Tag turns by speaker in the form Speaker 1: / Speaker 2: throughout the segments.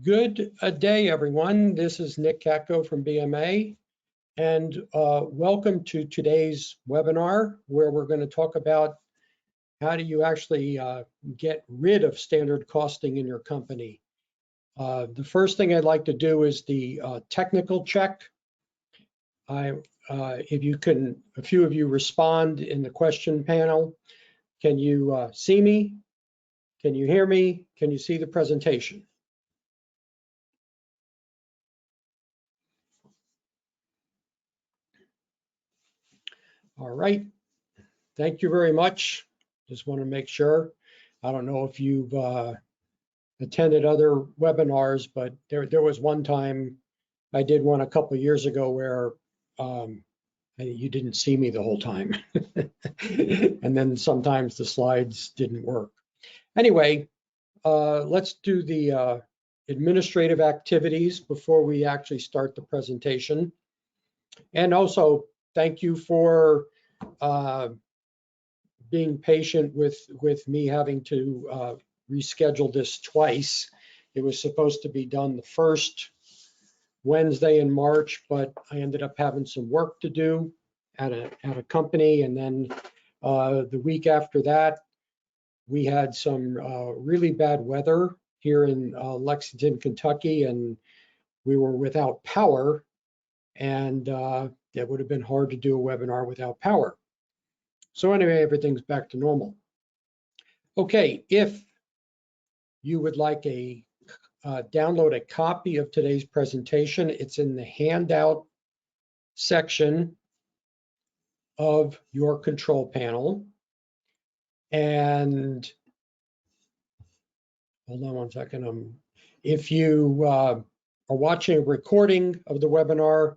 Speaker 1: Good day, everyone. This is Nick Katko from BMA, and welcome to today's webinar, where we're going to talk about how do you actually get rid of standard costing in your company. The first thing I'd like to do is the technical check. If you can, a few of you respond in the question panel. Can you see me? Can you hear me? Can you see the presentation? All right, thank you very much. Just want to make sure. I don't know if you've attended other webinars, but there was one time I did one a couple of years ago where you didn't see me the whole time. And then sometimes the slides didn't work. Anyway, let's do the administrative activities before we actually start the presentation. And also, thank you for being patient with me having to reschedule this twice. It was supposed to be done the first Wednesday in March, but I ended up having some work to do at a company, and then the week after that, we had some really bad weather here in Lexington, Kentucky, and we were without power, and it would have been hard to do a webinar without power. So anyway, everything's back to normal. Okay, if you would like a download a copy of today's presentation, it's in the handout section of your control panel. And hold on one second. If you are watching a recording of the webinar,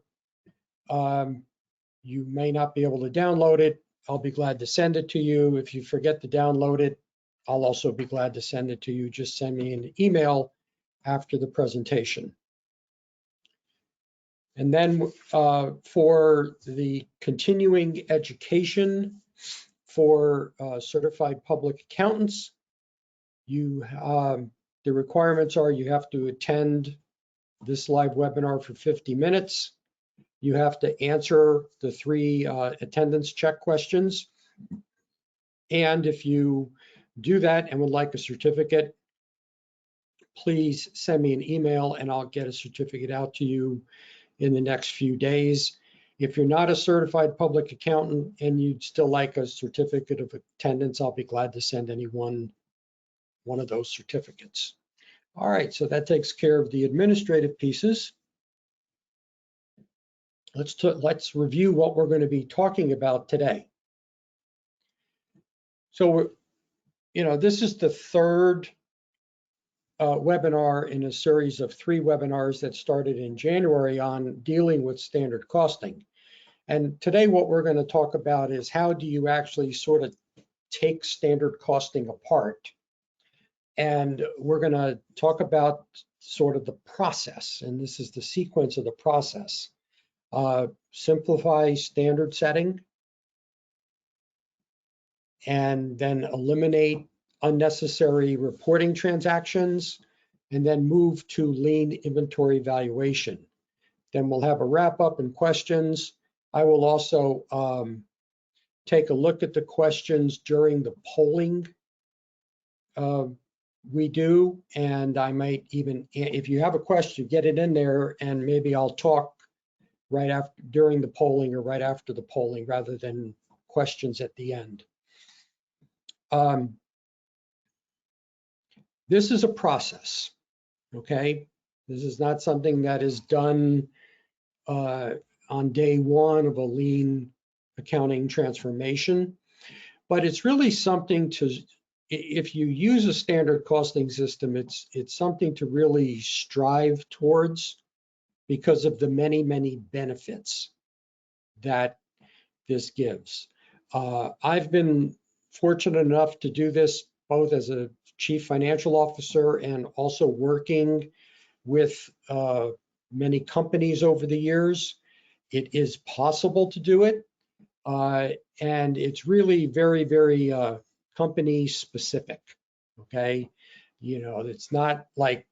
Speaker 1: you may not be able to download it. I'll be glad to send it to you. If you forget to download it, I'll also be glad to send it to you. Just send me an email after the presentation. And then for the continuing education for certified public accountants, the requirements are you have to attend this live webinar for 50 minutes. You have to answer the 3 attendance check questions. And if you do that and would like a certificate, please send me an email and I'll get a certificate out to you in the next few days. If you're not a certified public accountant and you'd still like a certificate of attendance, I'll be glad to send anyone one of those certificates. All right, so that takes care of the administrative pieces. Let's review what we're going to be talking about today. So, this is the third webinar in a series of 3 webinars that started in January on dealing with standard costing. And today what we're going to talk about is how do you actually sort of take standard costing apart. And we're going to talk about sort of the process, and this is the sequence of the process. Simplify standard setting, and then eliminate unnecessary reporting transactions, and then move to lean inventory valuation. Then we'll have a wrap up and questions. I will also take a look at the questions during the polling we do, and I might even, if you have a question, get it in there, and maybe I'll talk right after, during the polling or right after the polling, rather than questions at the end. This is a process, okay? This is not something that is done on day 1 of a lean accounting transformation, but it's really something to, if you use a standard costing system, it's something to really strive towards because of the many benefits that this gives. I've been fortunate enough to do this both as a chief financial officer and also working with many companies over the years. It is possible to do it, and it's really very company specific, okay? It's not like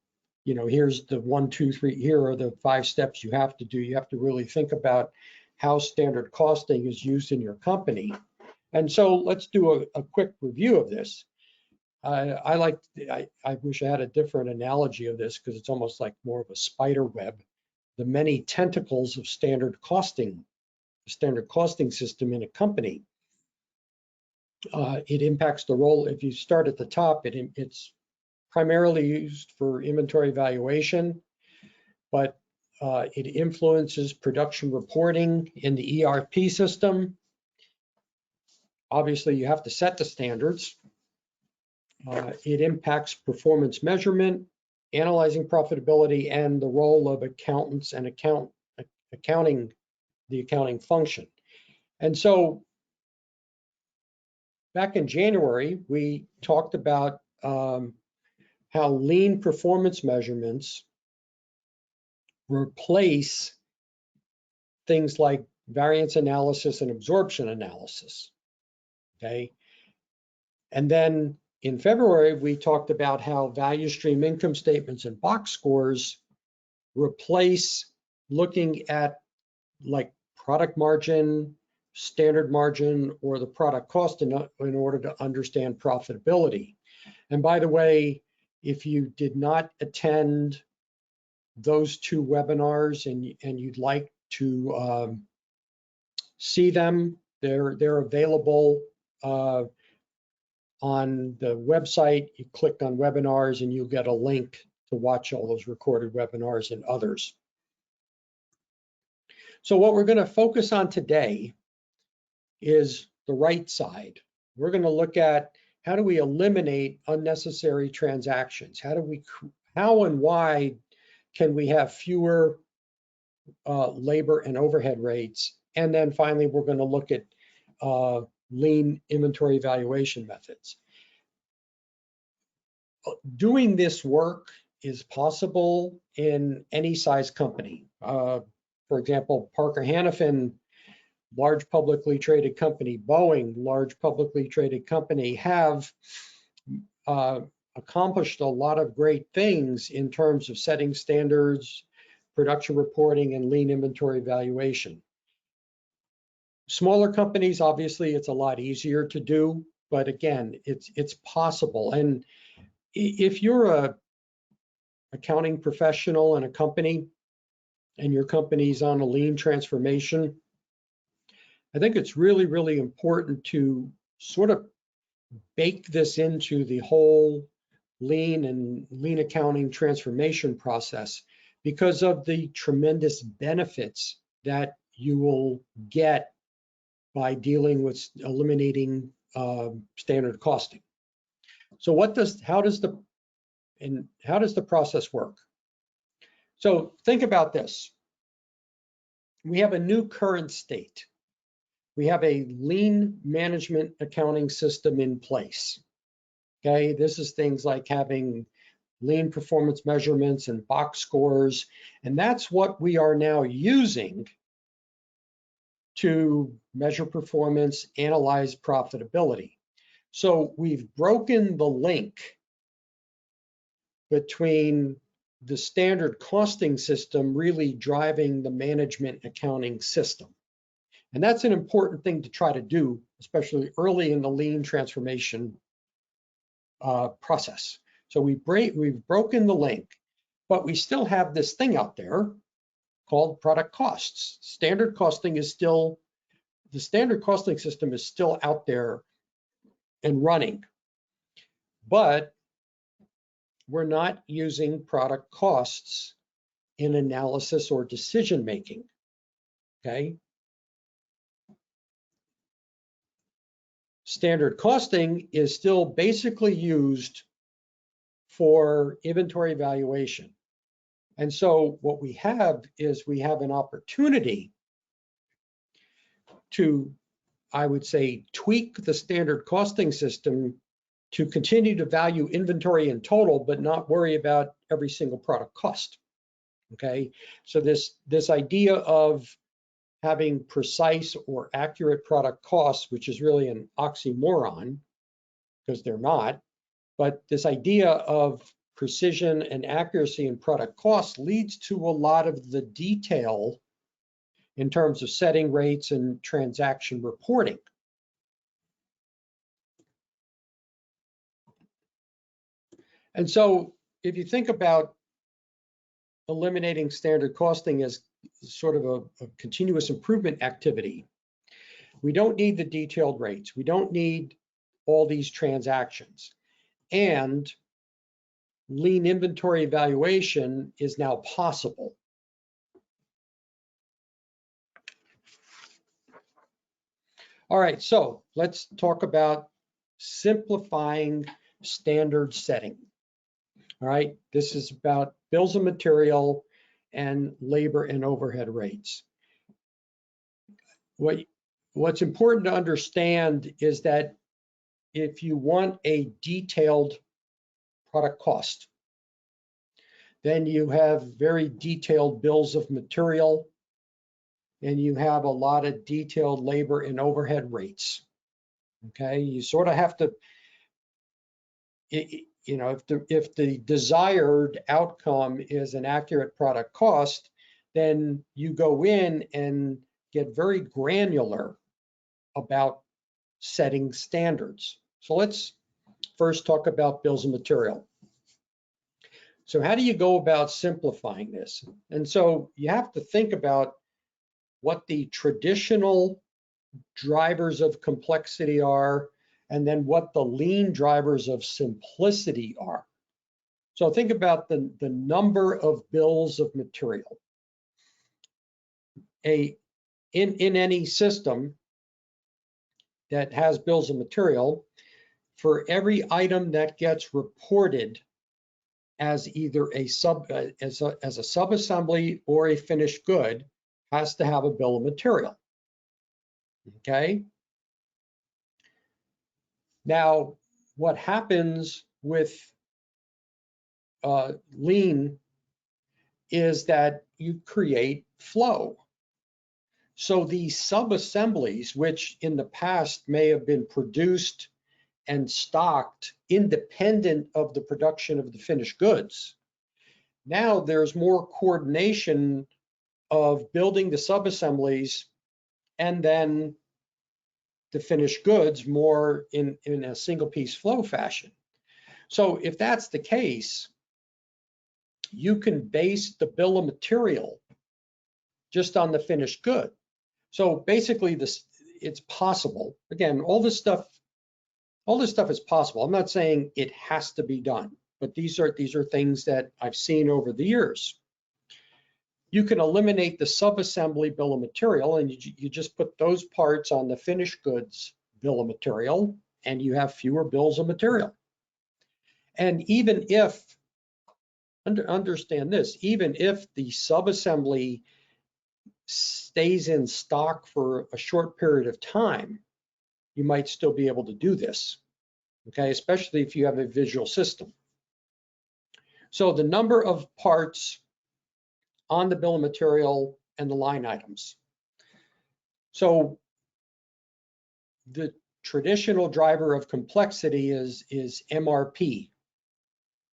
Speaker 1: here's the 1, 2, 3, here are the 5 steps you have to do. You have to really think about how standard costing is used in your company. And so let's do a quick review of this. I wish I had a different analogy of this because it's almost like more of a spider web. The many tentacles of standard costing system in a company. It impacts the role. If you start at the top, it's primarily used for inventory valuation, but it influences production reporting in the ERP system. Obviously, you have to set the standards. It impacts performance measurement, analyzing profitability, and the role of accountants and accounting, the accounting function. And so back in January, we talked about how lean performance measurements replace things like variance analysis and absorption analysis, okay? And then in February, we talked about how value stream income statements and box scores replace looking at like product margin, standard margin, or the product cost in order to understand profitability. And by the way, if you did not attend those 2 webinars and you'd like to see them, they're available on the website. You click on webinars and you'll get a link to watch all those recorded webinars and others. So what we're going to focus on today is the right side. We're going to look at how do we eliminate unnecessary transactions? How and why can we have fewer labor and overhead rates? And then finally, we're going to look at lean inventory valuation methods. Doing this work is possible in any size company. For example, Parker Hannifin, large publicly traded company, Boeing, large publicly traded company, have accomplished a lot of great things in terms of setting standards, production reporting, and lean inventory valuation. Smaller companies, obviously, it's a lot easier to do, but again, it's possible. And if you're a accounting professional in a company and your company's on a lean transformation, I think it's really, really important to sort of bake this into the whole lean accounting transformation process because of the tremendous benefits that you will get by dealing with eliminating standard costing. So how does the process work? So think about this. We have a new current state. We have a lean management accounting system in place. Okay, this is things like having lean performance measurements and box scores, and that's what we are now using to measure performance, analyze profitability. So we've broken the link between the standard costing system really driving the management accounting system. And that's an important thing to try to do, especially early in the lean transformation process. So we've broken the link, but we still have this thing out there called product costs. Standard costing is still, the standard costing system is still out there and running, but we're not using product costs in analysis or decision making, okay? Standard costing is still basically used for inventory valuation. And so what we have is we have an opportunity to, I would say, tweak the standard costing system to continue to value inventory in total, but not worry about every single product cost, okay? So this idea of having precise or accurate product costs, which is really an oxymoron, because they're not, but this idea of precision and accuracy in product cost leads to a lot of the detail in terms of setting rates and transaction reporting. And so if you think about eliminating standard costing as sort of a continuous improvement activity, we don't need the detailed rates. We don't need all these transactions. And lean inventory evaluation is now possible. All right, so let's talk about simplifying standard setting. All right, this is about bills of material and labor and overhead rates. What's important to understand is that if you want a detailed product cost, then you have very detailed bills of material, and you have a lot of detailed labor and overhead rates. Okay, you sort of have to, you know, if the desired outcome is an accurate product cost, then you go in and get very granular about setting standards. So let's first talk about bills of material. So how do you go about simplifying this? And so you have to think about what the traditional drivers of complexity are, and then what the lean drivers of simplicity are. So think about the number of bills of material. In any system that has bills of material, for every item that gets reported as either a subassembly or a finished good, has to have a bill of material. Okay. Now, what happens with lean is that you create flow. So these sub-assemblies, which in the past may have been produced and stocked independent of the production of the finished goods, now there's more coordination of building the sub-assemblies and then the finished goods more in a single piece flow fashion. So if that's the case, you can base the bill of material just on the finished good. So basically it's possible. Again, all this stuff is possible. I'm not saying it has to be done, but these are things that I've seen over the years. You can eliminate the subassembly bill of material, and you just put those parts on the finished goods bill of material, and you have fewer bills of material. And even if, understand this, even if the subassembly stays in stock for a short period of time, you might still be able to do this, okay, especially if you have a visual system. So the number of parts on the bill of material and the line items. So the traditional driver of complexity is MRP,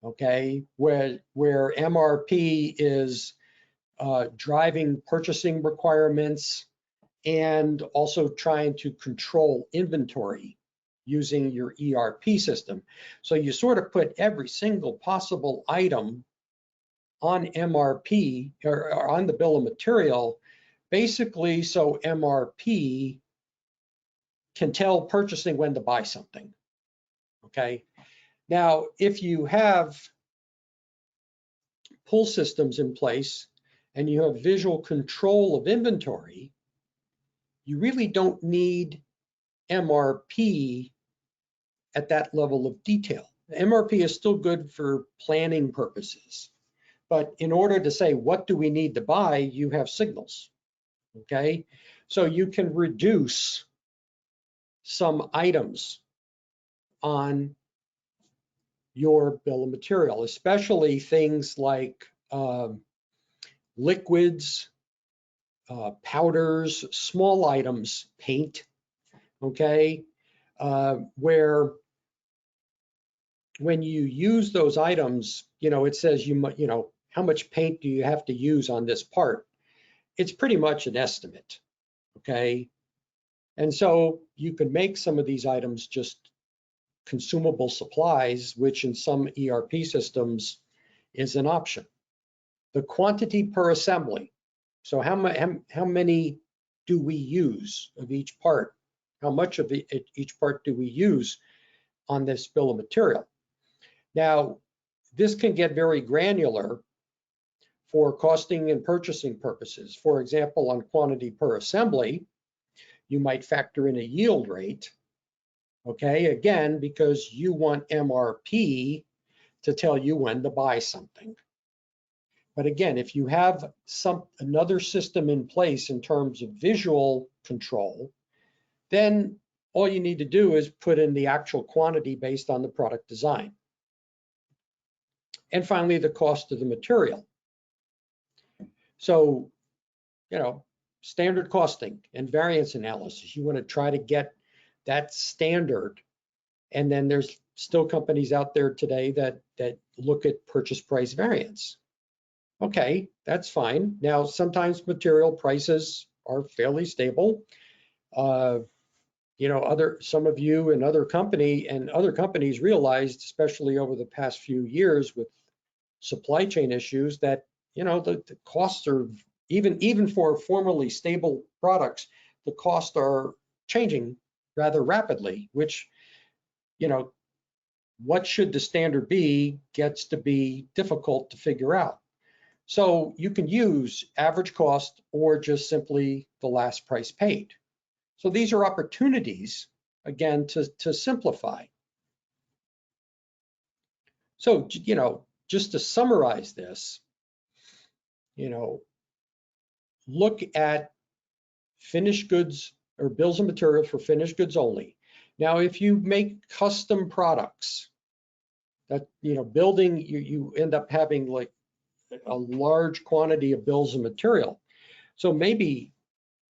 Speaker 1: okay, where MRP is driving purchasing requirements and also trying to control inventory using your ERP system. So you sort of put every single possible item on MRP or on the bill of material, basically so MRP can tell purchasing when to buy something, okay? Now, if you have pull systems in place and you have visual control of inventory, you really don't need MRP at that level of detail. MRP is still good for planning purposes, but in order to say what do we need to buy, you have signals, okay? So you can reduce some items on your bill of material, especially things like liquids, powders, small items, paint, okay, where when you use those items, it says how much paint do you have to use on this part? It's pretty much an estimate, okay? And so you can make some of these items just consumable supplies, which in some ERP systems is an option. The quantity per assembly. So how many do we use of each part? How much of each part do we use on this bill of material? Now, this can get very granular for costing and purchasing purposes. For example, on quantity per assembly, you might factor in a yield rate, okay? Again, because you want MRP to tell you when to buy something. But again, if you have another system in place in terms of visual control, then all you need to do is put in the actual quantity based on the product design. And finally, the cost of the material. So, standard costing and variance analysis, you want to try to get that standard. And then there's still companies out there today that look at purchase price variance. Okay, that's fine. Now, sometimes material prices are fairly stable. Some of you and other companies realized, especially over the past few years with supply chain issues, that the costs are even for formerly stable products, the costs are changing rather rapidly, which, what should the standard be gets to be difficult to figure out. So you can use average cost or just simply the last price paid. So these are opportunities, again, to simplify. So, just to summarize this, look at finished goods or bills of materials for finished goods only. Now, if you make custom products, that, building, you end up having like a large quantity of bills of material. So maybe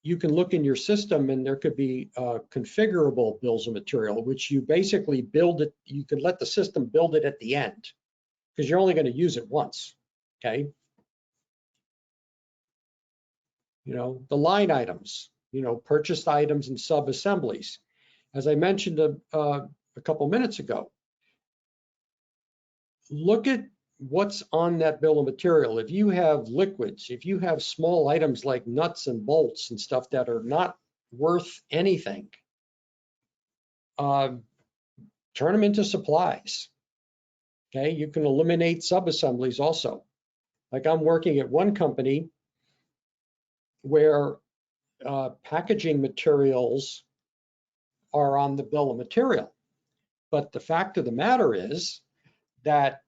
Speaker 1: you can look in your system and there could be configurable bills of material, which you basically build it. You could let the system build it at the end because you're only going to use it once, okay? The line items, purchased items and sub-assemblies. As I mentioned a couple minutes ago, look at what's on that bill of material. If you have liquids, if you have small items like nuts and bolts and stuff that are not worth anything, turn them into supplies. Okay, you can eliminate sub-assemblies also. Like I'm working at one company where packaging materials are on the bill of material. But the fact of the matter is that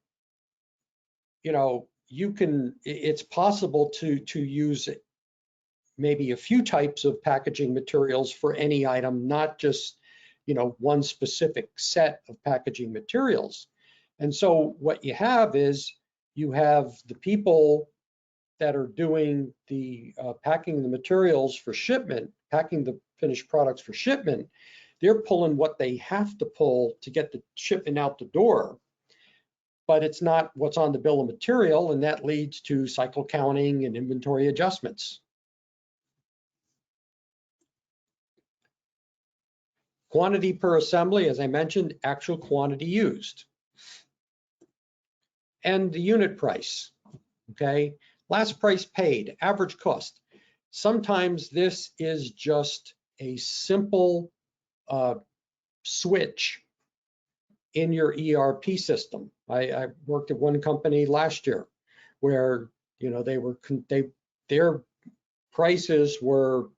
Speaker 1: it's possible to use maybe a few types of packaging materials for any item, not just, one specific set of packaging materials. And so what you have is you have the people that are doing the packing the materials for shipment, packing the finished products for shipment. They're pulling what they have to pull to get the shipment out the door, but it's not what's on the bill of material, and that leads to cycle counting and inventory adjustments. Quantity per assembly, as I mentioned, actual quantity used. And the unit price, okay? Last price paid, average cost. Sometimes this is just a simple switch in your ERP system. I worked at one company last year where their prices were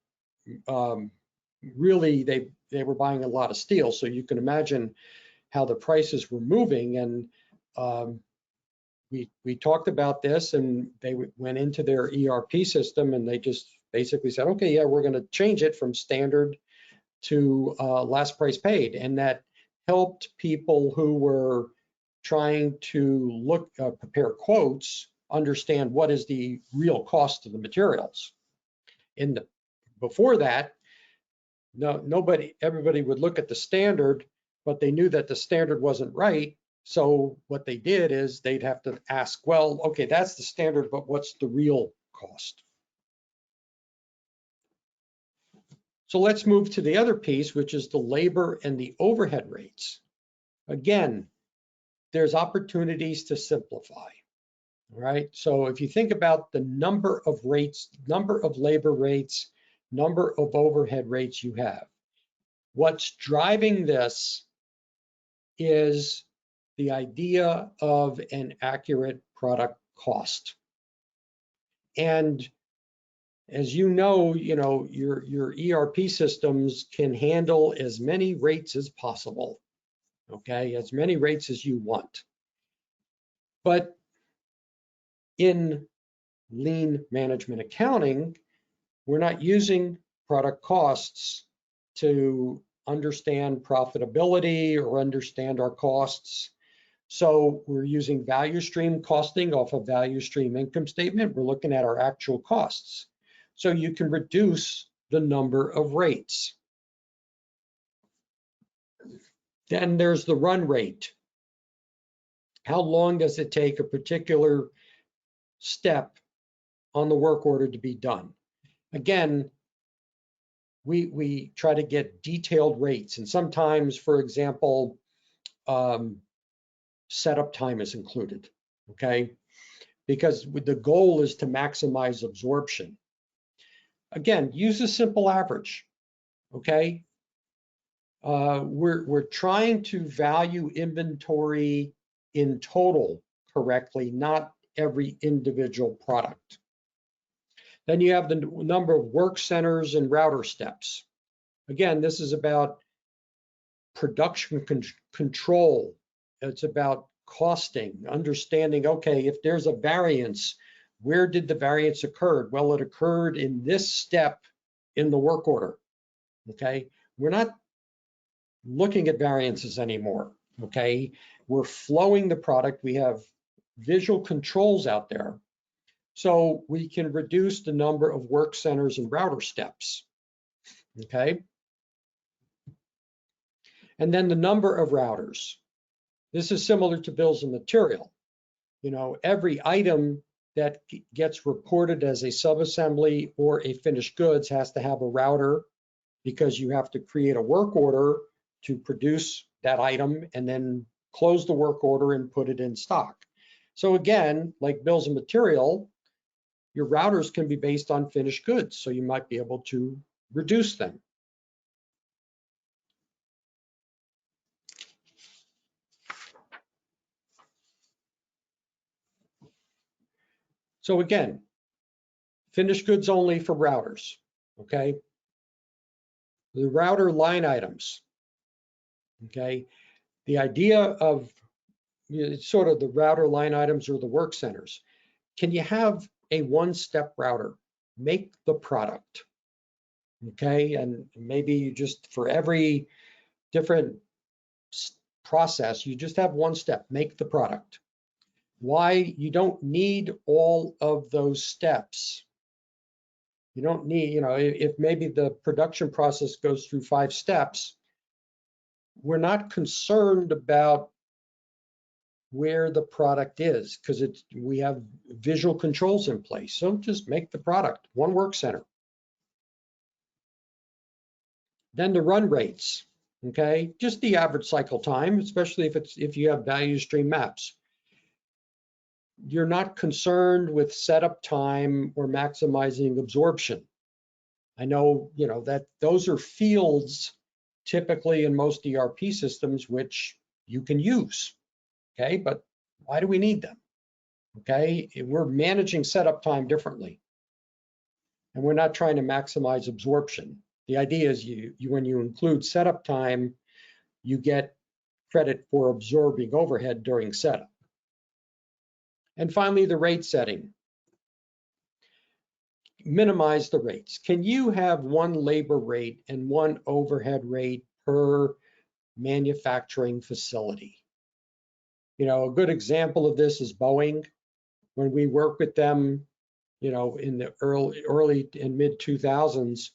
Speaker 1: really they were buying a lot of steel, so you can imagine how the prices were moving. And we talked about this, and they went into their ERP system, and they just basically said, okay, yeah, we're going to change it from standard to last price paid, and that helped people who were trying to prepare quotes understand what is the real cost of the materials. Before that, everybody would look at the standard, but they knew that the standard wasn't right, So what they did is they'd have to ask, well, okay, that's the standard, but what's the real cost? So let's move to the other piece, which is the labor and the overhead rates. Again, there's opportunities to simplify, right? So if you think about the number of rates, number of labor rates, number of overhead rates you have, what's driving this is the idea of an accurate product cost. And as you know, your ERP systems can handle as many rates as possible, okay? As many rates as you want. But in lean management accounting, we're not using product costs to understand profitability or understand our costs. So we're using value stream costing off a value stream income statement. We're looking at our actual costs. So you can reduce the number of rates. Then there's the run rate. How long does it take a particular step on the work order to be done? Again, we try to get detailed rates, and sometimes, for example, setup time is included, okay? Because the goal is to maximize absorption. Again, use a simple average, okay? We're trying to value inventory in total correctly, not every individual product. Then you have the number of work centers and router steps. Again, this is about production control. It's about costing, understanding, okay, if there's a variance, where did the variance occur? Well, it occurred in this step in the work order, okay? We're not looking at variances anymore, okay? We're flowing the product. We have visual controls out there. So we can reduce the number of work centers and router steps, okay? And then the number of routers. This is similar to bills of material. Every item that gets reported as a subassembly or a finished goods has to have a router, because you have to create a work order to produce that item and then close the work order and put it in stock. So again, like bills of material, your routers can be based on finished goods, so you might be able to reduce them. So again, finished goods only for routers, okay? The router line items, okay? The idea of sort of the router line items or the work centers. Can you have a one-step router? Make the product, okay? And maybe you just, for every different process, you just have one step, make the product. Why? You don't need all of those steps. You don't need, if maybe the production process goes through 5 steps, we're not concerned about where the product is, because we have visual controls in place. So just make the product, one work center. Then the run rates, okay? Just the average cycle time, especially if you have value stream maps. You're not concerned with setup time or maximizing absorption. I know, that those are fields typically in most ERP systems which you can use, okay? But why do we need them? Okay, we're managing setup time differently, and we're not trying to maximize absorption. The idea is when you include setup time, you get credit for absorbing overhead during setup. And finally, the rate setting. Minimize the rates. Can you have one labor rate and one overhead rate per manufacturing facility? A good example of this is Boeing. When we work with them, in the early and mid 2000s,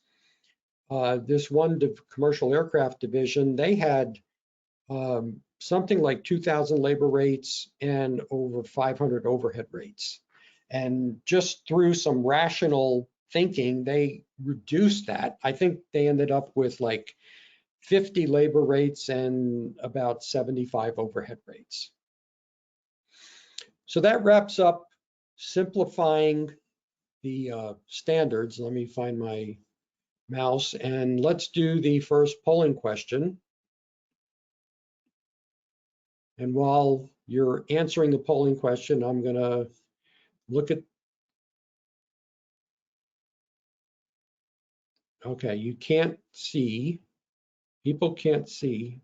Speaker 1: this one commercial aircraft division, they had something like 2,000 labor rates and over 500 overhead rates. And just through some rational thinking, they reduced that. I think they ended up with like 50 labor rates and about 75 overhead rates. So that wraps up simplifying the standards. Let me find my mouse and let's do the first polling question. And while you're answering the polling question, I'm going to look at, okay, you can't see, people can't see.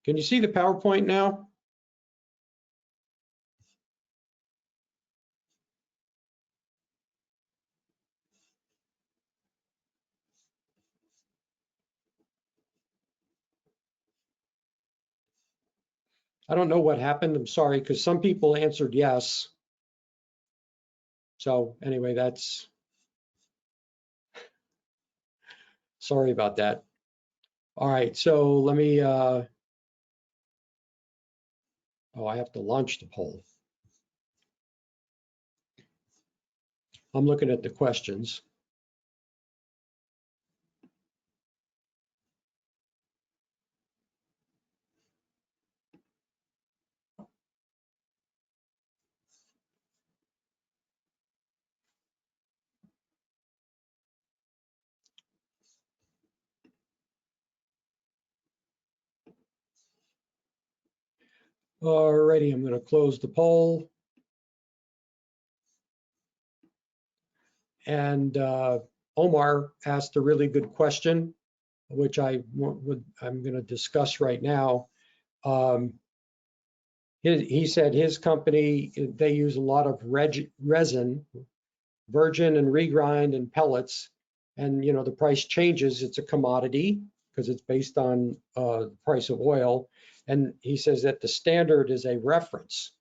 Speaker 1: Can you see the PowerPoint now? I don't know what happened. I'm sorry, because some people answered yes. So anyway, that's, sorry about that. All right, so let me, oh, I have to launch the poll. I'm looking at the questions. Alrighty, I'm going to close the poll. And Omar asked a really good question, which I'm going to discuss right now. He said his company, they use a lot of resin, virgin and regrind and pellets. And, you know, the price changes. It's a commodity because it's based on the price of oil. And he says that the standard is a reference.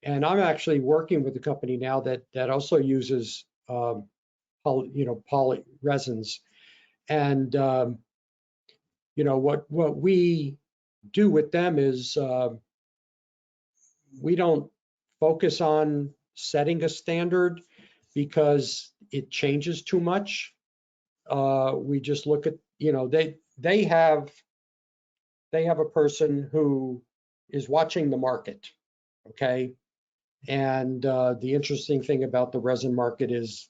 Speaker 1: And I'm actually working with a company now that also uses poly resins. And you know, what we do with them is we don't focus on setting a standard because it changes too much. We just look at, you know, they have a person who is watching the market, okay? And the interesting thing about the resin market is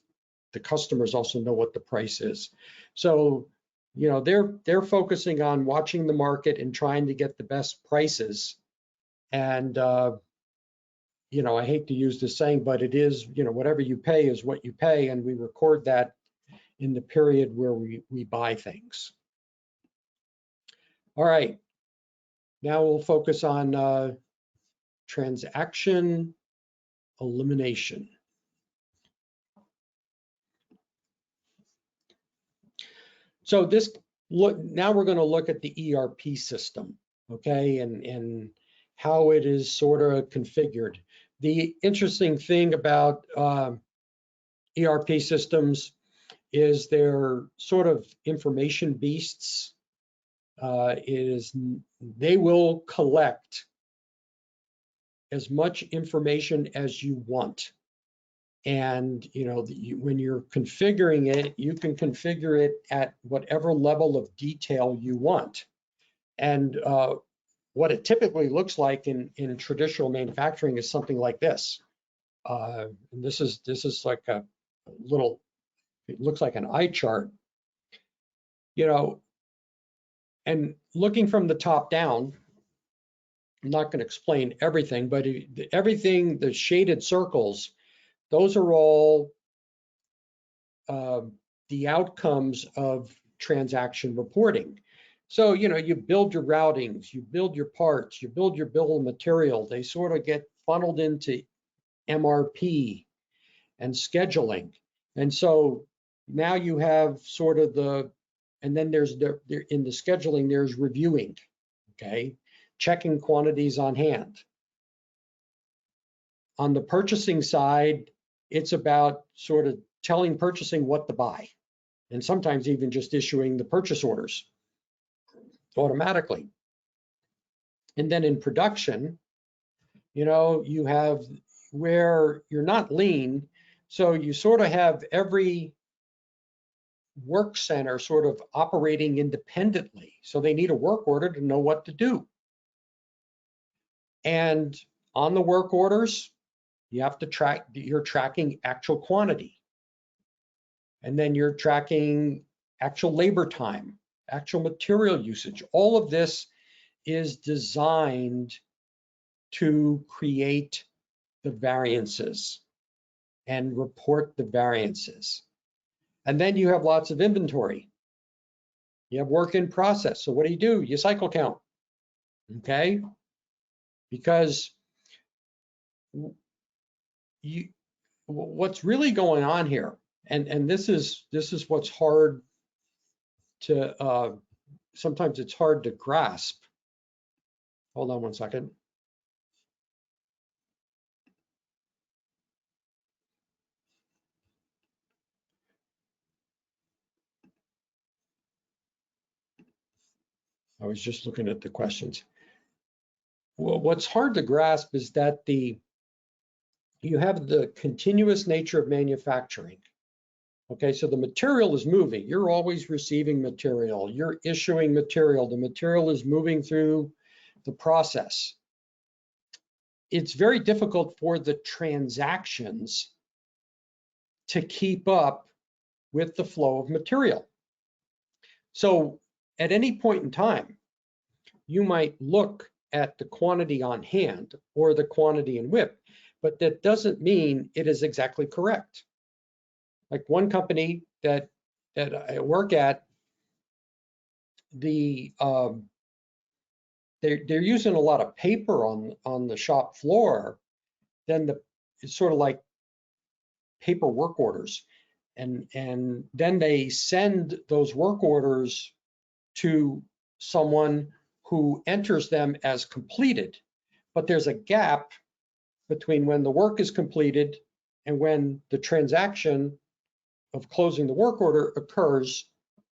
Speaker 1: the customers also know what the price is. So, you know, they're focusing on watching the market and trying to get the best prices. And, you know, I hate to use this saying, but it is, you know, whatever you pay is what you pay. And we record that in the period where we buy things. All right. Now we'll focus on transaction elimination. So now we're going to look at the ERP system, okay, and how it is sort of configured. The interesting thing about ERP systems is they're sort of information beasts. They will collect as much information as you want. And you know, when you're configuring it, you can configure it at whatever level of detail you want. And what it typically looks like in traditional manufacturing is something like this. And this is like a little, it looks like an eye chart, you know. And looking from the top down, I'm not going to explain everything, but everything, the shaded circles, those are all the outcomes of transaction reporting. So, you know, you build your routings, you build your parts, you build your bill of material. They sort of get funneled into MRP and scheduling. And so now you have sort of and then there's in the scheduling, there's reviewing, okay? Checking quantities on hand. On the purchasing side, it's about sort of telling purchasing what to buy. and sometimes even just issuing the purchase orders automatically. And then in production, you have where you're not lean, so you sort of have every work center sort of operating independently. So they need a work order to know what to do. And on the work orders, you have to you're tracking actual quantity. And then you're tracking actual labor time, actual material usage. All of this is designed to create the variances and report the variances. And then you have lots of inventory. You have work in process. So what do? You cycle count, okay? Because what's really going on here, and this is what's hard to, sometimes it's hard to grasp. Hold on one second. I was just looking at the questions. Well, what's hard to grasp is that you have the continuous nature of manufacturing. Okay, so the material is moving. You're always receiving material. You're issuing material. The material is moving through the process. It's very difficult for the transactions to keep up with the flow of material. So at any point in time, you might look at the quantity on hand or the quantity in WIP, but that doesn't mean it is exactly correct. Like one company that I work at, they're using a lot of paper on the shop floor. Then it's sort of like paper work orders, and then they send those work orders to someone who enters them as completed. But there's a gap between when the work is completed and when the transaction of closing the work order occurs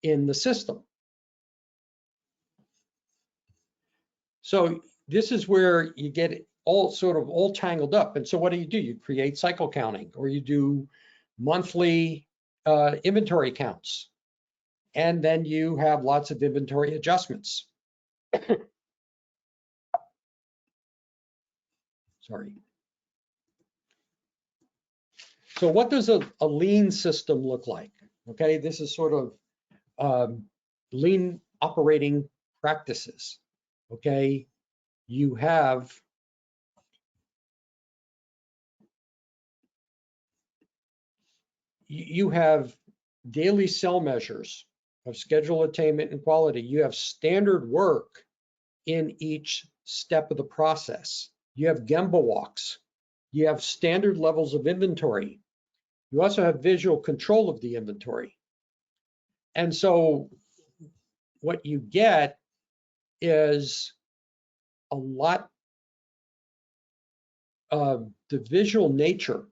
Speaker 1: in the system. So this is where you get all tangled up. And so what do? You create cycle counting, or you do monthly inventory counts. And then you have lots of inventory adjustments. Sorry. So what does a lean system look like? Okay, this is sort of lean operating practices. Okay, you have daily cell measures of schedule attainment and quality. You have standard work in each step of the process. You have Gemba walks. You have standard levels of inventory. You also have visual control of the inventory. And so what you get is a lot of the visual nature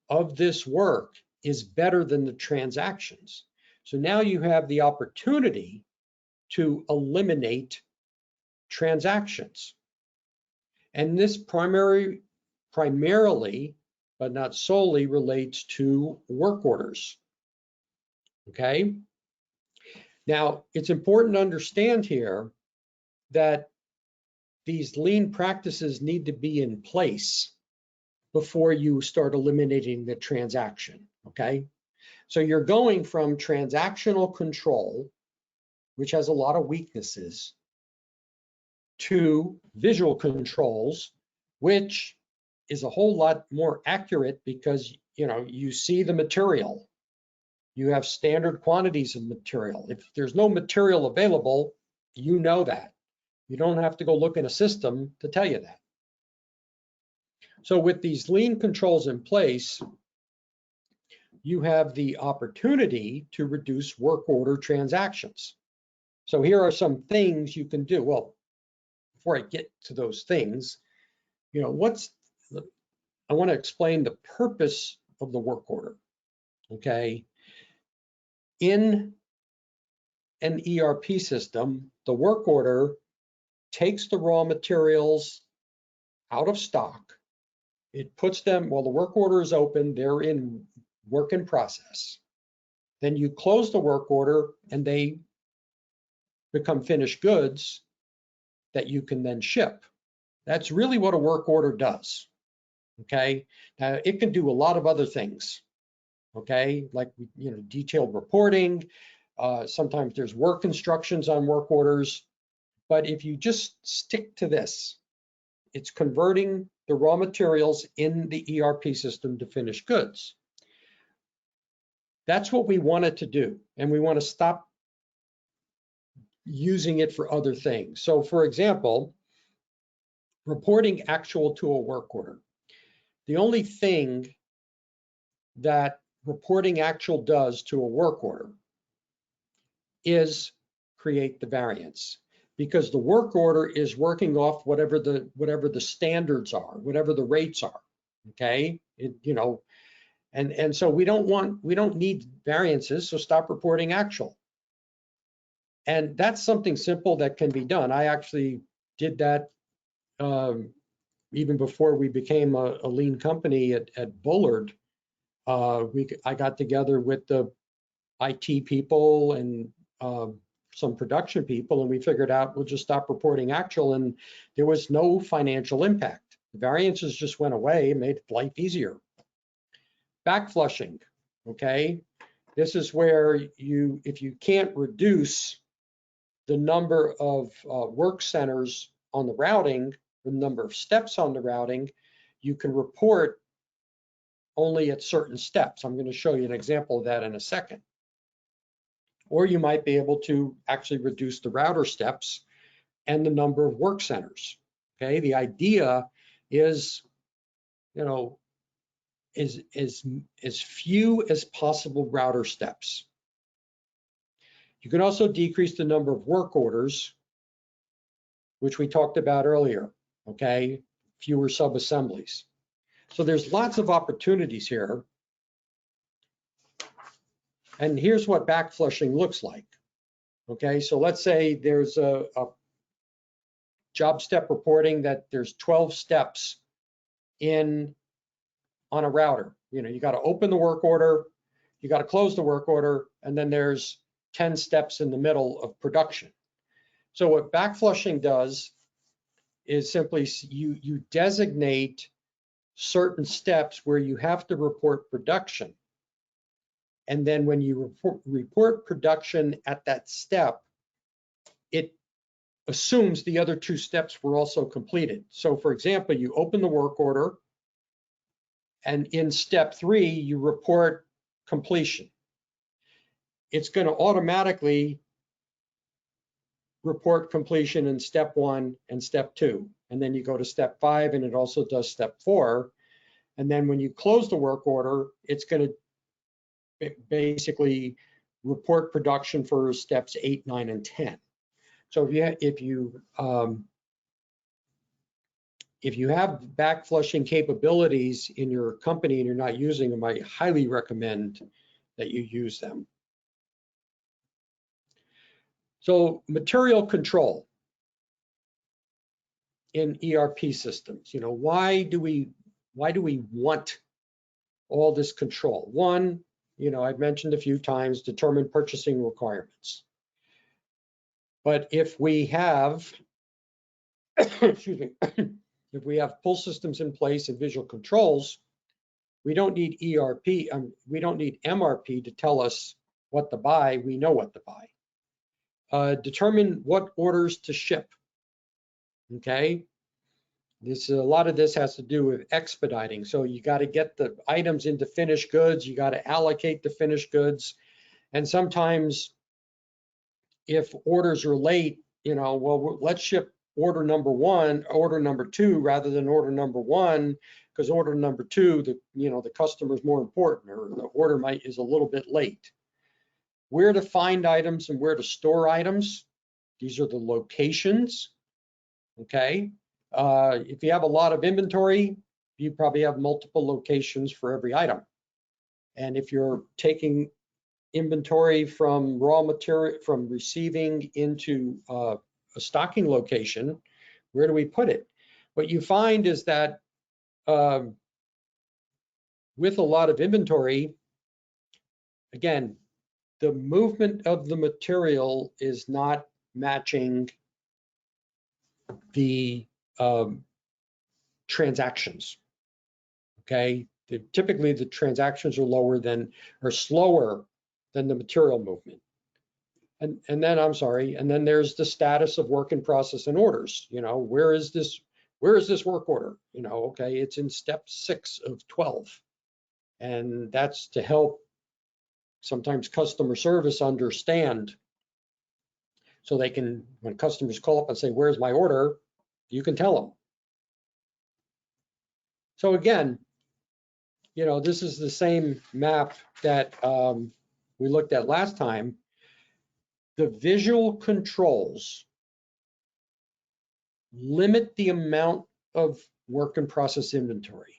Speaker 1: of this work is better than the transactions. So now you have the opportunity to eliminate transactions. And this primarily, but not solely, relates to work orders. Okay? Now, it's important to understand here that these lean practices need to be in place before you start eliminating the transaction, okay? So you're going from transactional control, which has a lot of weaknesses, to visual controls, which is a whole lot more accurate because you see the material. You have standard quantities of material. If there's no material available, you know that. You don't have to go look in a system to tell you that. So with these lean controls in place, you have the opportunity to reduce work order transactions. So here are some things you can do. Well, before I get to those things, I want to explain the purpose of the work order, okay? In an ERP system, the work order takes the raw materials out of stock. It puts them, while the work order is open, they're in work in process. Then you close the work order and they become finished goods that you can then ship. That's really what a work order does. Okay, now it can do a lot of other things. Okay, like detailed reporting. Sometimes there's work instructions on work orders, but if you just stick to this, it's converting the raw materials in the ERP system to finished goods. That's what we want it to do, and we want to stop using it for other things. So for example, reporting actual to a work order. The only thing that reporting actual does to a work order is create the variance, because the work order is working off whatever the standards are, whatever the rates are. Okay, and so we don't need variances, so stop reporting actual. And that's something simple that can be done. I actually did that even before we became a lean company at Bullard. I got together with the IT people and some production people, and we figured out we'll just stop reporting actual, and there was no financial impact. The variances just went away, made life easier. Backflushing, okay? This is where if you can't reduce the number of work centers on the routing, the number of steps on the routing, you can report only at certain steps. I'm going to show you an example of that in a second. Or you might be able to actually reduce the router steps and the number of work centers. Okay, the idea is, as few as possible router steps. You can also decrease the number of work orders, which we talked about earlier. Okay, fewer sub-assemblies. So there's lots of opportunities here. And here's what backflushing looks like. Okay, so let's say there's a job step reporting that there's 12 steps on a router. You got to open the work order, you got to close the work order, and then there's 10 steps in the middle of production. So what backflushing does is simply you designate certain steps where you have to report production. And then when you report production at that step, it assumes the other two steps were also completed. So for example, you open the work order, and in step 3, you report completion. It's going to automatically report completion in step 1 and step 2. And then you go to step 5, and it also does step 4. And then when you close the work order, it's going to basically report production for steps 8, 9, and 10. So if you have backflushing capabilities in your company and you're not using them, I highly recommend that you use them. So material control in ERP systems. Why do we want all this control? One, I've mentioned a few times, determine purchasing requirements. But if we have, excuse me, if we have pull systems in place and visual controls, we don't need ERP, we don't need MRP to tell us what to buy. We know what to buy. Determine what orders to ship. Okay. A lot of this has to do with expediting. So you got to get the items into finished goods. You got to allocate the finished goods. And sometimes if orders are late, well, let's ship order number 1, order number 2, rather than order number 1, because order number 2, the customer is more important, or the order is a little bit late. Where to find items and where to store items. These are the locations. Okay. If you have a lot of inventory, you probably have multiple locations for every item. And if you're taking inventory from raw material, from receiving into a stocking location, where do we put it? What you find is that with a lot of inventory, again, the movement of the material is not matching the transactions. Okay, typically the transactions are slower than the material movement. And then I'm sorry, and then there's the status of work in process and orders. You know, where is this work order? You know, okay, it's in step 6 of 12. And that's to help sometimes customer service understand, so they can, when customers call up and say, where's my order? You can tell them. So again, you know, this is the same map that we looked at last time. The visual controls limit the amount of work in process inventory.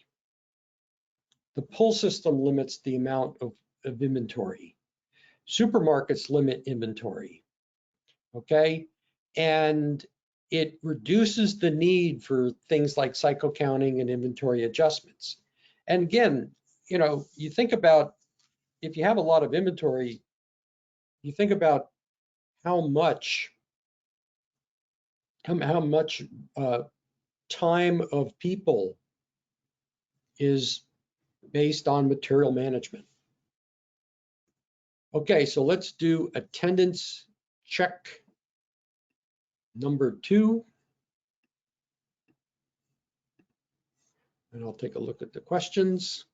Speaker 1: The pull system limits the amount of inventory. Supermarkets limit inventory, okay? And it reduces the need for things like cycle counting and inventory adjustments. And again, you know, you think about, if you have a lot of inventory, you think about how much time of people is based on material management. Okay, so let's do attendance check number 2. And I'll take a look at the questions.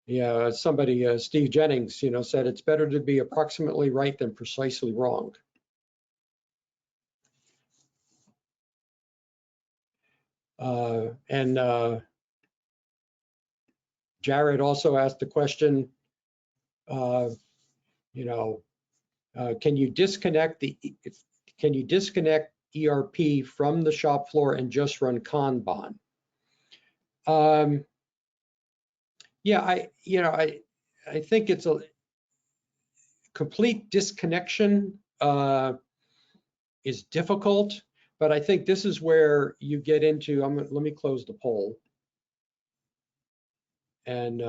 Speaker 1: Yeah, somebody, Steve Jennings, you know, said it's better to be approximately right than precisely wrong. Jared also asked the question, you know, can you disconnect ERP from the shop floor and just run Kanban? Yeah, I think it's a complete disconnection is difficult, but I think this is where you get into, let me close the poll. And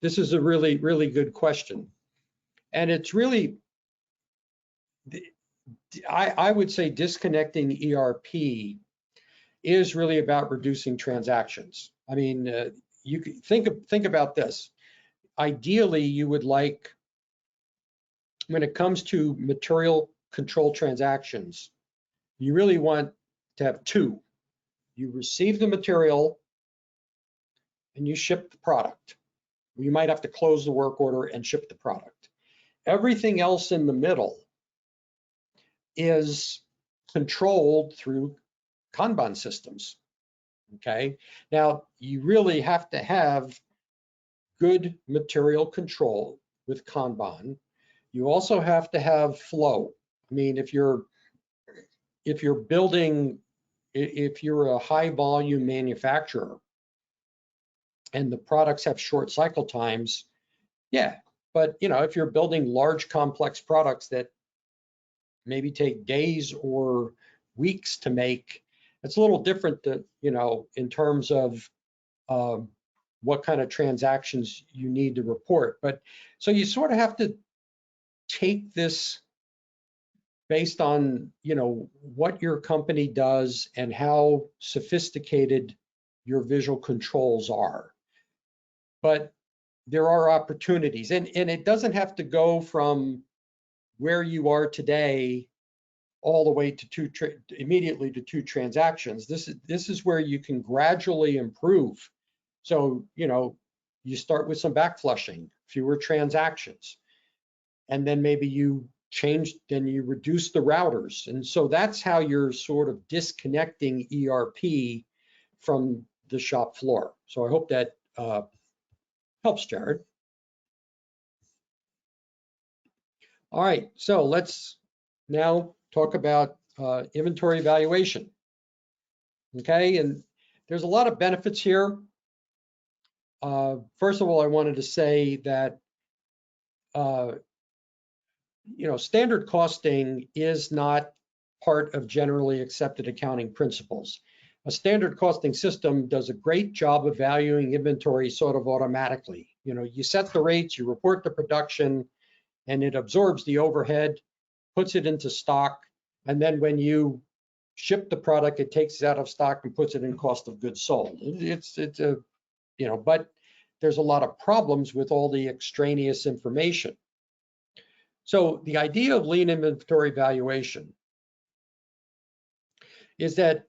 Speaker 1: this is a really, really good question. And it's really, I would say disconnecting ERP is really about reducing transactions. I mean, you could think about this. Ideally, you would like, when it comes to material control transactions, you really want to have 2. You receive the material and you ship the product. You might have to close the work order and ship the product. Everything else in the middle is controlled through Kanban systems. Okay, now you really have to have good material control with Kanban. You also have to have flow. I mean, if you're a high volume manufacturer and the products have short cycle times, yeah, but you know, if you're building large complex products that maybe take days or weeks to make, it's a little different to, you know, in terms of what kind of transactions you need to report. But so you sort of have to take this based on, you know, what your company does and how sophisticated your visual controls are. But there are opportunities, and it doesn't have to go from where you are today all the way to immediately to 2 transactions. This is where you can gradually improve. So, you know, you start with some back flushing, fewer transactions, and then maybe you reduce the routers. And so that's how you're sort of disconnecting ERP from the shop floor. So I hope that helps, Jared. All right, so let's now talk about inventory evaluation. Okay, and there's a lot of benefits here. First of all, I wanted to say that standard costing is not part of generally accepted accounting principles. A standard costing system does a great job of valuing inventory sort of automatically. You set the rates, you report the production, and it absorbs the overhead, puts it into stock, and then when you ship the product, it takes it out of stock and puts it in cost of goods sold. But there's a lot of problems with all the extraneous information. So the idea of lean inventory valuation is that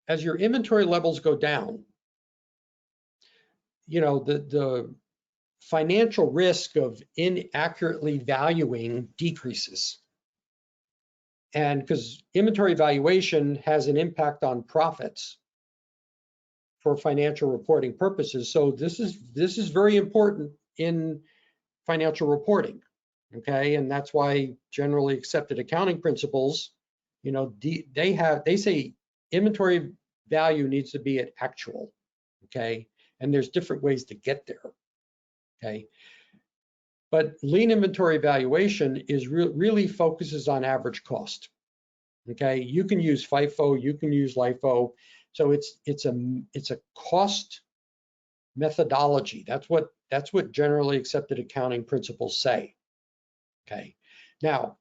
Speaker 1: as your inventory levels go down, the financial risk of inaccurately valuing decreases. And because inventory valuation has an impact on profits for financial reporting purposes. So this is very important in financial reporting. Okay, and that's why generally accepted accounting principles, they say inventory value needs to be at actual. Okay, and there's different ways to get there. Okay, but lean inventory valuation is really focuses on average cost. Okay, you can use FIFO, you can use LIFO, so it's a cost methodology. That's what generally accepted accounting principles say. Okay, now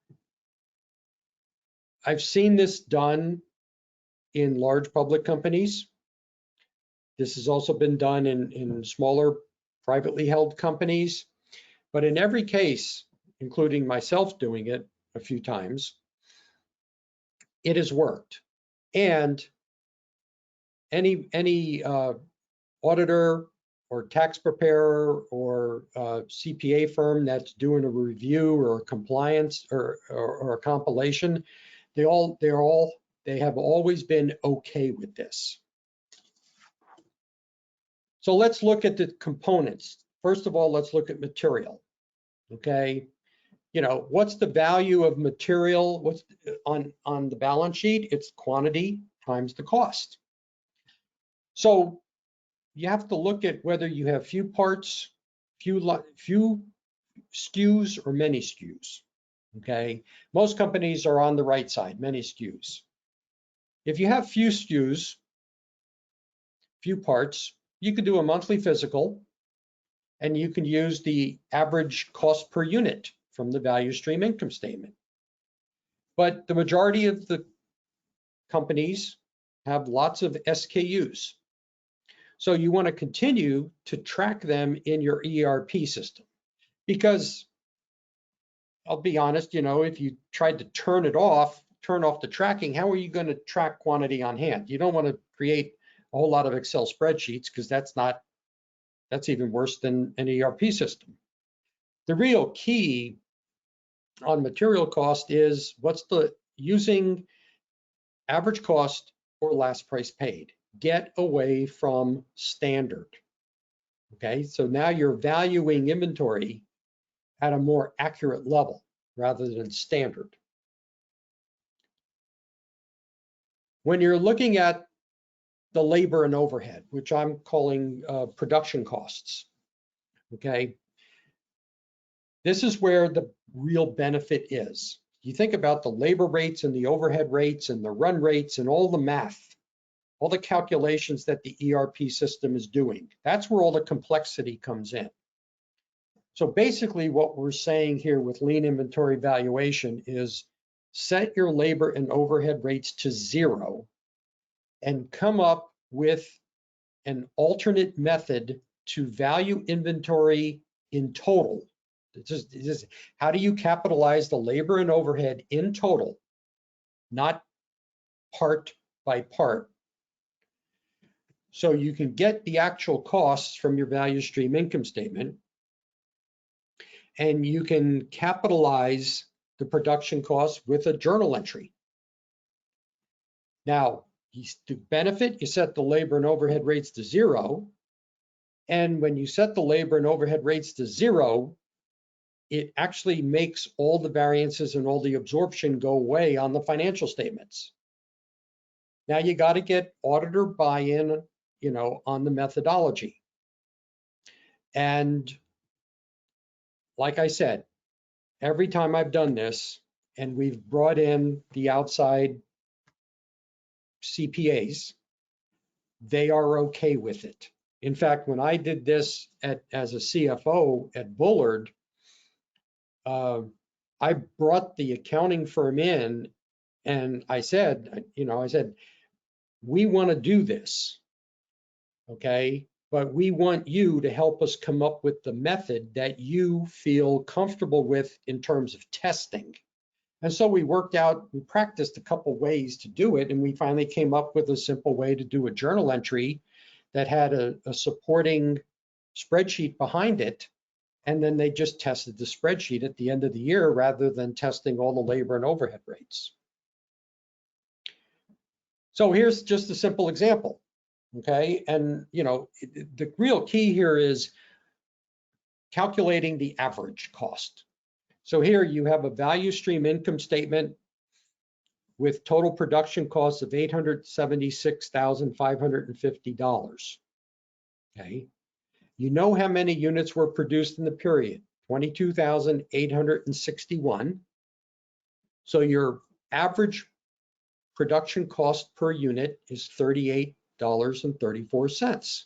Speaker 1: I've seen this done in large public companies. This has also been done in smaller privately held companies, but in every case, including myself doing it a few times, it has worked. And any auditor or tax preparer or CPA firm that's doing a review or a compliance or a compilation, they have always been okay with this. So let's look at the components. First of all, let's look at material. Okay, what's the value of material? What's on the balance sheet? It's quantity times the cost. So you have to look at whether you have few parts, few SKUs, or many SKUs. Okay, most companies are on the right side, many SKUs. If you have few SKUs, few parts, you can do a monthly physical, and you can use the average cost per unit from the value stream income statement. But the majority of the companies have lots of SKUs. So you want to continue to track them in your ERP system, because I'll be honest, if you tried to turn off the tracking, how are you going to track quantity on hand? You don't want to create a whole lot of Excel spreadsheets, because that's even worse than an ERP system. The real key on material cost is using average cost or last price paid. Get away from standard. Okay, so now you're valuing inventory at a more accurate level rather than standard. When you're looking at the labor and overhead, which I'm calling production costs, okay, this is where the real benefit is. You think about the labor rates and the overhead rates and the run rates and all the math, all the calculations that the ERP system is doing. That's where all the complexity comes in. So basically what we're saying here with lean inventory valuation is set your labor and overhead rates to 0 and come up with an alternate method to value inventory in total. How do you capitalize the labor and overhead in total, not part by part? So you can get the actual costs from your value stream income statement, and you can capitalize the production costs with a journal entry. Now, to benefit, you set the labor and overhead rates to 0. And when you set the labor and overhead rates to 0, it actually makes all the variances and all the absorption go away on the financial statements. Now you got to get auditor buy-in, on the methodology. And like I said, every time I've done this and we've brought in the outside CPAs, they are okay with it. In fact, when I did this as a CFO at Bullard, I brought the accounting firm in and I said, we want to do this, okay? But we want you to help us come up with the method that you feel comfortable with in terms of testing. And so we practiced a couple ways to do it, and we finally came up with a simple way to do a journal entry that had a supporting spreadsheet behind it. And then they just tested the spreadsheet at the end of the year rather than testing all the labor and overhead rates. So here's just a simple example, okay? And the real key here is calculating the average cost. So here you have a value stream income statement with total production costs of $876,550, okay? You know how many units were produced in the period, 22,861. So your average production cost per unit is $38.34.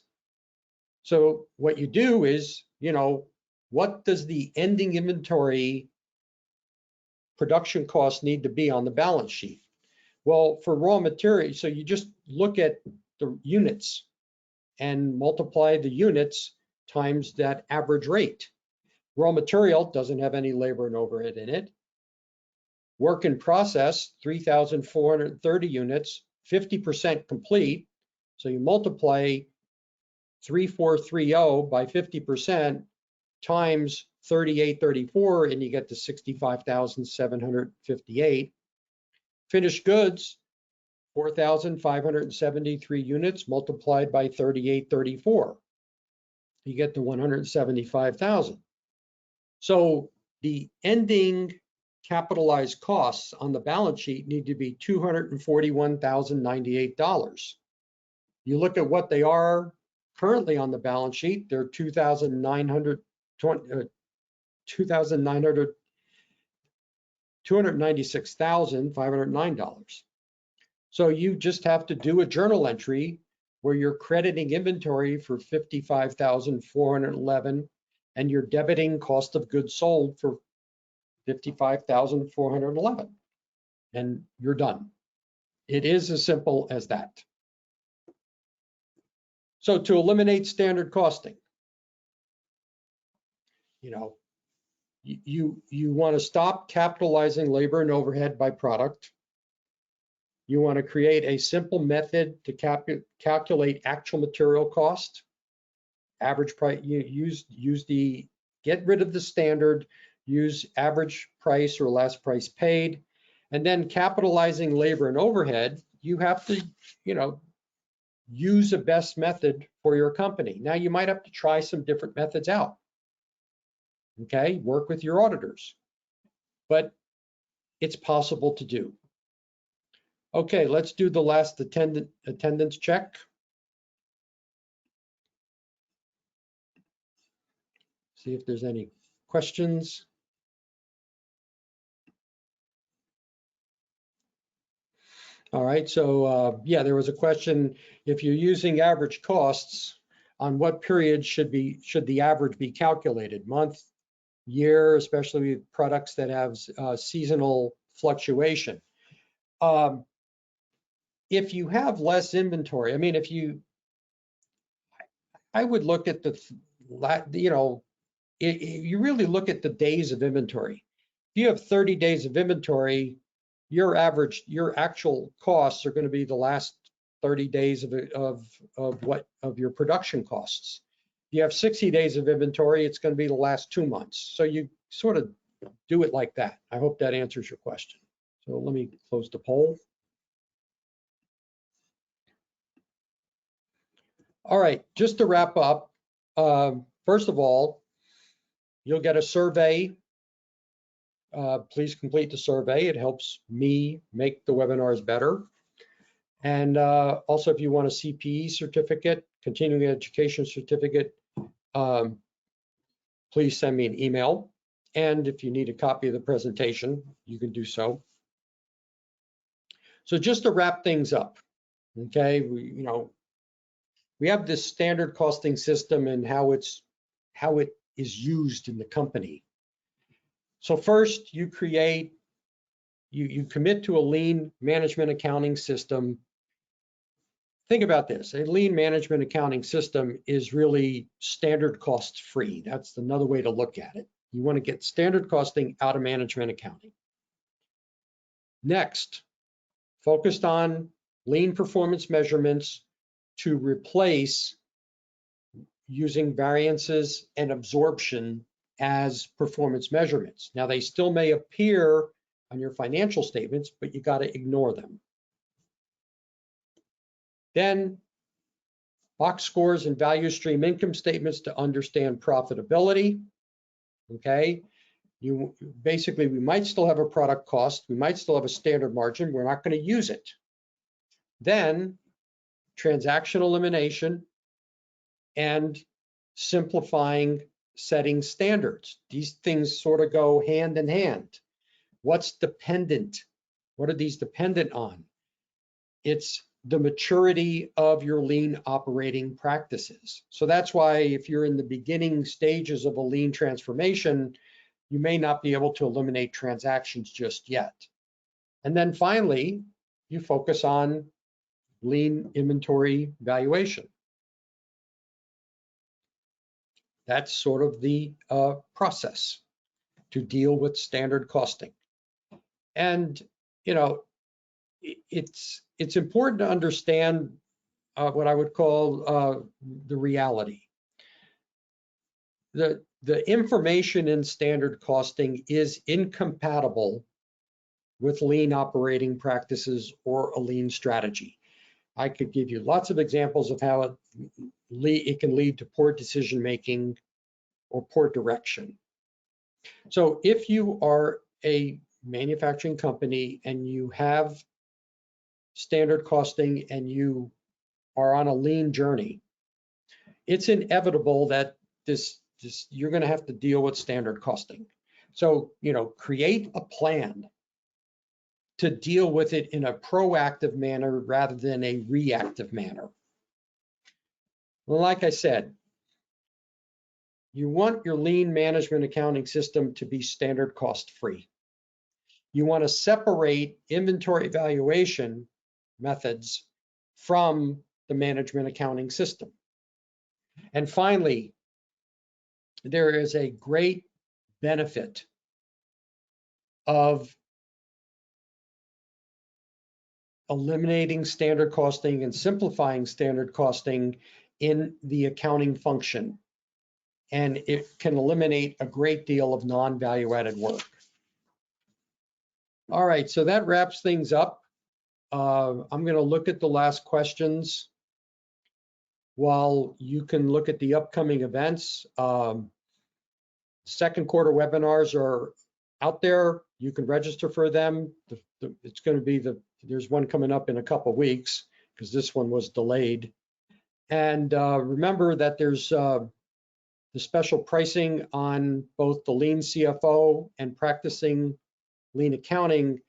Speaker 1: So what you do is, what does the ending inventory production cost need to be on the balance sheet? Well, for raw material, so you just look at the units and multiply the units times that average rate. Raw material doesn't have any labor and overhead in it. Work in process, 3,430 units, 50% complete. So you multiply 3,430 by 50% times 3834 and you get to 65,758. Finished goods, 4,573 units multiplied by 3834. You get to 175,000. So the ending capitalized costs on the balance sheet need to be $241,098. You look at what they are currently on the balance sheet, they're $296,509. So you just have to do a journal entry where you're crediting inventory for $55,411 and you're debiting cost of goods sold for $55,411, and you're done. It is as simple as that. So to eliminate standard costing, you want to stop capitalizing labor and overhead by product. You want to create a simple method to calculate actual material cost, average price. Get rid of the standard, use average price or last price paid, and then capitalizing labor and overhead. You have to, use a best method for your company. Now you might have to try some different methods out. Okay, work with your auditors, but it's possible to do. Okay, let's do the last attendance check. See if there's any questions. All right, so yeah, there was a question, if you're using average costs, on what period should the average be calculated? Month, year, especially with products that have seasonal fluctuation. If you have less inventory, I mean, I would look at you really look at the days of inventory. If you have 30 days of inventory, your actual costs are going to be the last 30 days of your production costs. If you have 60 days of inventory, it's going to be the last 2 months. So you sort of do it like that. I hope that answers your question. So let me close the poll. All right, just to wrap up, first of all, you'll get a survey. Please complete the survey. It helps me make the webinars better. And also, if you want a CPE certificate, continuing education certificate, please send me an email. And if you need a copy of the presentation, you can do so. So just to wrap things up, okay, we have this standard costing system and how it is used in the company. So first, you commit to a lean management accounting system. Think about this. A lean management accounting system is really standard cost free. That's another way to look at it. You want to get standard costing out of management accounting. Next, focused on lean performance measurements to replace using variances and absorption as performance measurements. Now, they still may appear on your financial statements, but you got to ignore them. Then box scores and value stream income statements to understand profitability. Okay, basically, we might still have a product cost, we might still have a standard margin, we're not going to use it. Then transaction elimination and simplifying setting standards. These things sort of go hand in hand. What's dependent? What are these dependent on? It's the maturity of your lean operating practices. So that's why if you're in the beginning stages of a lean transformation, you may not be able to eliminate transactions just yet. And then finally, you focus on lean inventory valuation. That's sort of the process to deal with standard costing. And, it's important to understand what I would call the reality. The information in standard costing is incompatible with lean operating practices or a lean strategy. I could give you lots of examples of how it can lead to poor decision making or poor direction. So if you are a manufacturing company and you have standard costing and you are on a lean journey, it's inevitable that you're going to have to deal with standard costing. So, create a plan to deal with it in a proactive manner rather than a reactive manner. Well, like I said, you want your lean management accounting system to be standard cost free. You want to separate inventory valuation methods from the management accounting system. And finally, there is a great benefit of eliminating standard costing and simplifying standard costing in the accounting function. And it can eliminate a great deal of non-value-added work. All right, so that wraps things up. I'm going to look at the last questions while you can look at the upcoming events. Second quarter webinars are out there. You can register for them. It's going to be there's one coming up in a couple of weeks because this one was delayed. And remember that there's the special pricing on both the lean CFO and practicing lean accounting,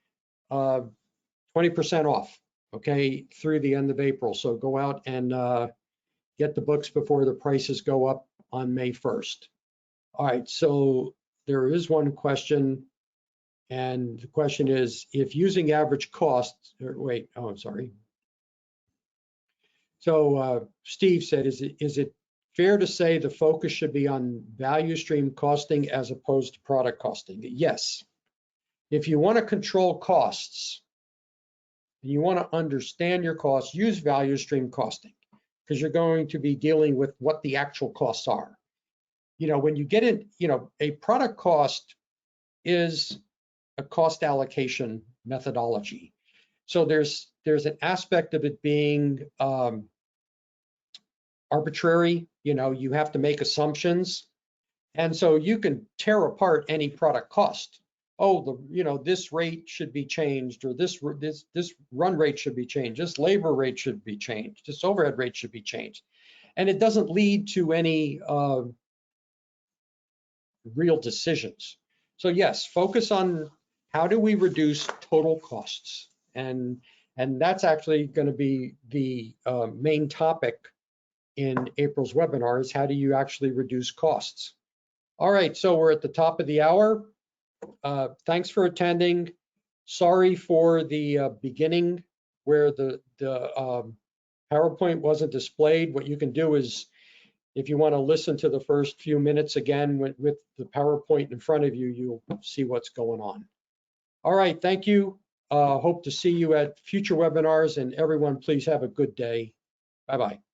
Speaker 1: 20% off, okay, through the end of April. So go out and get the books before the prices go up on May 1st. All right, so there is one question, and the question is, if using average cost, I'm sorry. So Steve said, is it fair to say the focus should be on value stream costing as opposed to product costing? Yes. If you want to control costs, and you want to understand your costs, use value stream costing, because you're going to be dealing with what the actual costs are. When you get in, a product cost is a cost allocation methodology. So there's an aspect of it being arbitrary. You have to make assumptions. And so you can tear apart any product cost. oh, this rate should be changed, or this run rate should be changed, this labor rate should be changed, this overhead rate should be changed. And it doesn't lead to any real decisions. So yes, focus on how do we reduce total costs, and that's actually going to be the main topic in April's webinar, is how do you actually reduce costs. All right, so we're at the top of the hour. Thanks for attending. Sorry for the beginning where the PowerPoint wasn't displayed. What you can do is, if you want to listen to the first few minutes again with the PowerPoint in front of you, you'll see what's going on. All right, thank you. Hope to see you at future webinars, and everyone, please have a good day. Bye-bye.